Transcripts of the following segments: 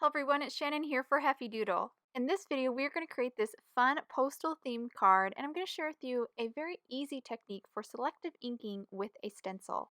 Hello everyone, it's Shannon here for Heffy Doodle. In this video, we're going to create this fun postal themed card, and I'm going to share with you a very easy technique for selective inking with a stencil.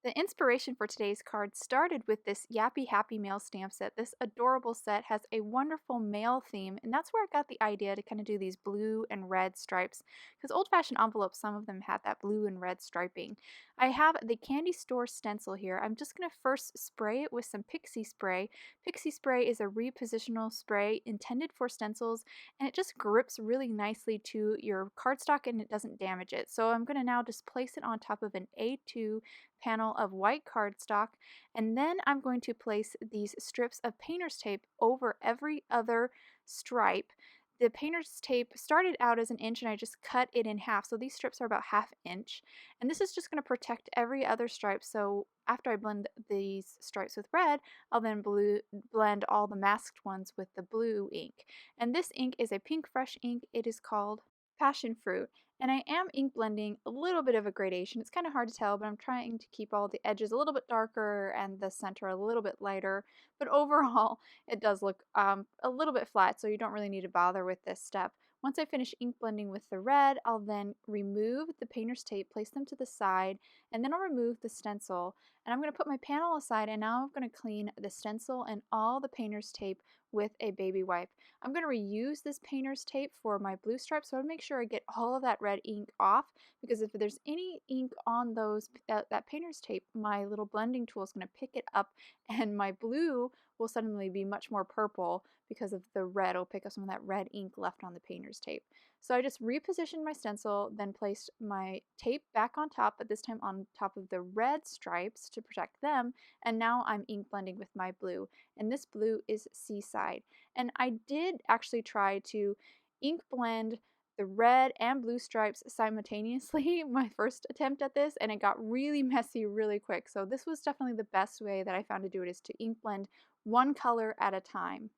The inspiration for today's card started with this Yappy Happy Mail stamp set. This adorable set has a wonderful mail theme, and that's where I got the idea to kind of do these blue and red stripes, because old-fashioned envelopes, some of them had that blue and red striping. I have the candy store stencil here. I'm just going to first spray it with some Pixie Spray. Pixie Spray is a repositional spray intended for stencils, and it just grips really nicely to your cardstock and it doesn't damage it. So I'm going to now just place it on top of an A2 panel of white cardstock, and then I'm going to place these strips of painter's tape over every other stripe. The painter's tape started out as 1 inch and I just cut it in half, so these strips are about 1/2 inch, and this is just going to protect every other stripe. So after I blend these stripes with red, I'll then blend all the masked ones with the blue ink, and this ink is a Pinkfresh ink. It is called Passion Fruit, and I am ink blending a little bit of a gradation. It's kind of hard to tell, but I'm trying to keep all the edges a little bit darker and the center a little bit lighter, but overall it does look a little bit flat, so you don't really need to bother with this step. Once I finish ink blending with the red, I'll then remove the painter's tape, place them to the side, and then I'll remove the stencil, and I'm going to put my panel aside, and now I'm going to clean the stencil and all the painter's tape with a baby wipe. I'm going to reuse this painter's tape for my blue stripes, so I'll make sure I get all of that red ink off, because if there's any ink on that painter's tape, my little blending tool is going to pick it up and my blue will suddenly be much more purple because of the red. Will pick up some of that red ink left on the painter's tape. So I just repositioned my stencil, then placed my tape back on top, but this time on top of the red stripes to protect them, and now I'm ink blending with my blue, and this blue is Seaside. And I did actually try to ink blend the red and blue stripes simultaneously my first attempt at this, and it got really messy really quick. So this was definitely the best way that I found to do it, is to ink blend one color at a time.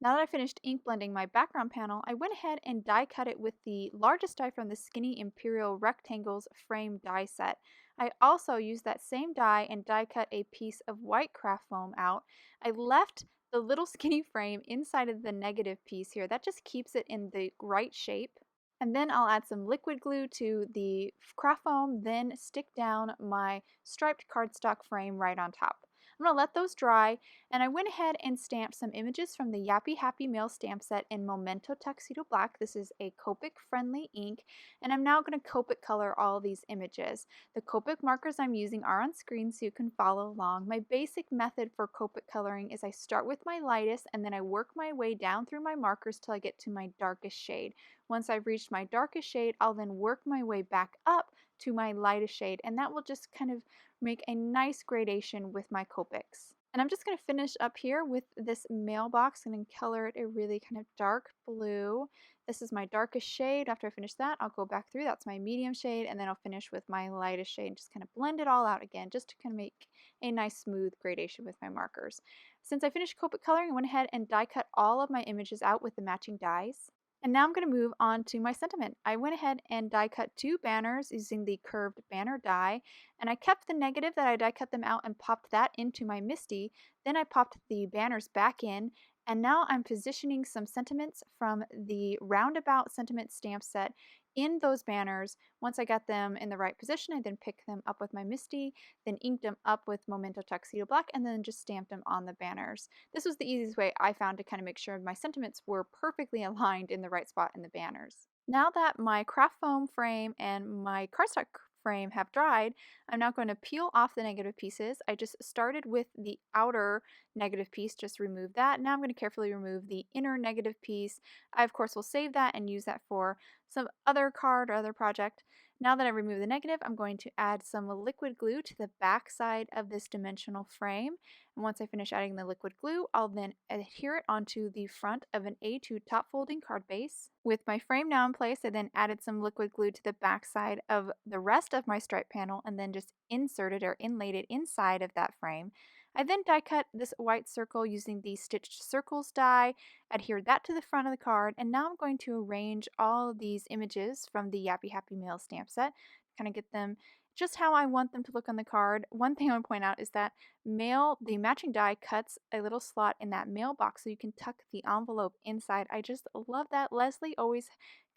Now that I finished ink blending my background panel, I went ahead and die cut it with the largest die from the Skinny Imperial Rectangles frame die set. I also used that same die and die cut a piece of white craft foam out. I left the little skinny frame inside of the negative piece here. That just keeps it in the right shape. And then I'll add some liquid glue to the craft foam, then stick down my striped cardstock frame right on top. I'm going to let those dry, and I went ahead and stamped some images from the Yappy Happy Mail stamp set in Memento Tuxedo Black. This is a Copic friendly ink, and I'm now going to Copic color all these images. The Copic markers I'm using are on screen so you can follow along. My basic method for Copic coloring is I start with my lightest and then I work my way down through my markers till I get to my darkest shade. Once I've reached my darkest shade, I'll then work my way back up to my lightest shade, and that will just kind of make a nice gradation with my Copics. And I'm just going to finish up here with this mailbox and then color it a really kind of dark blue. This is my darkest shade. After I finish that, I'll go back through. That's my medium shade, and then I'll finish with my lightest shade and just kind of blend it all out again, just to kind of make a nice smooth gradation with my markers. Since I finished Copic coloring, I went ahead and die cut all of my images out with the matching dies. And now I'm going to move on to my sentiment. I went ahead and die cut 2 banners using the curved banner die, and I kept the negative that I die cut them out and popped that into my MISTI. Then I popped the banners back in, and now I'm positioning some sentiments from the Roundabout sentiment stamp set in those banners. Once I got them in the right position, I then picked them up with my MISTI, then inked them up with Memento Tuxedo Black, and then just stamped them on the banners. This was the easiest way I found to kind of make sure my sentiments were perfectly aligned in the right spot in the banners. Now that my craft foam frame and my cardstock frame have dried, I'm now going to peel off the negative pieces. I just started with the outer negative piece, just remove that. Now I'm going to carefully remove the inner negative piece. I of course will save that and use that for some other card or other project. Now that I remove the negative, I'm going to add some liquid glue to the back side of this dimensional frame. And once I finish adding the liquid glue, I'll then adhere it onto the front of an A2 top folding card base. With my frame now in place, I then added some liquid glue to the back side of the rest of my stripe panel and then just inserted or inlaid it inside of that frame. I then die cut this white circle using the Stitched Circles die, adhered that to the front of the card, and now I'm going to arrange all of these images from the Yappy Happy Mail stamp set, kind of get them just how I want them to look on the card. One thing I want to point out is that the matching die cuts a little slot in that mailbox so you can tuck the envelope inside. I just love that. Leslie always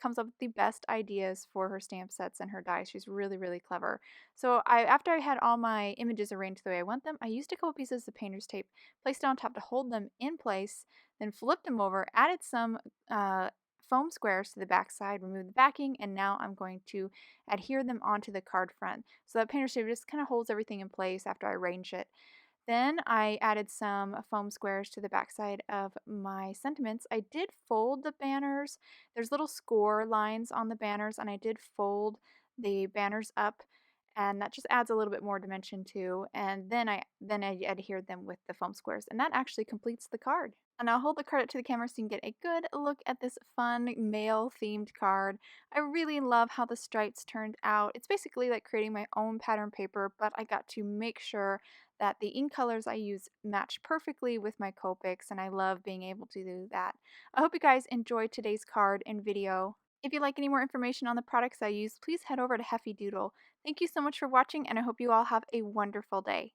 comes up with the best ideas for her stamp sets and her dies. She's really, really clever. So after I had all my images arranged the way I want them, I used a couple pieces of painter's tape, placed it on top to hold them in place, then flipped them over, added some foam squares to the back side, removed the backing, and now I'm going to adhere them onto the card front. So that painter's tape just kind of holds everything in place after I arrange it. Then I added some foam squares to the backside of my sentiments. I did fold the banners. There's little score lines on the banners, and I did fold the banners up, and that just adds a little bit more dimension too. And then I adhered them with the foam squares, and that actually completes the card. And I'll hold the card up to the camera so you can get a good look at this fun mail themed card. I really love how the stripes turned out. It's basically like creating my own pattern paper, but I got to make sure that the ink colors I use match perfectly with my Copics, and I love being able to do that. I hope you guys enjoyed today's card and video. If you'd like any more information on the products I use, please head over to Heffy Doodle. Thank you so much for watching, and I hope you all have a wonderful day.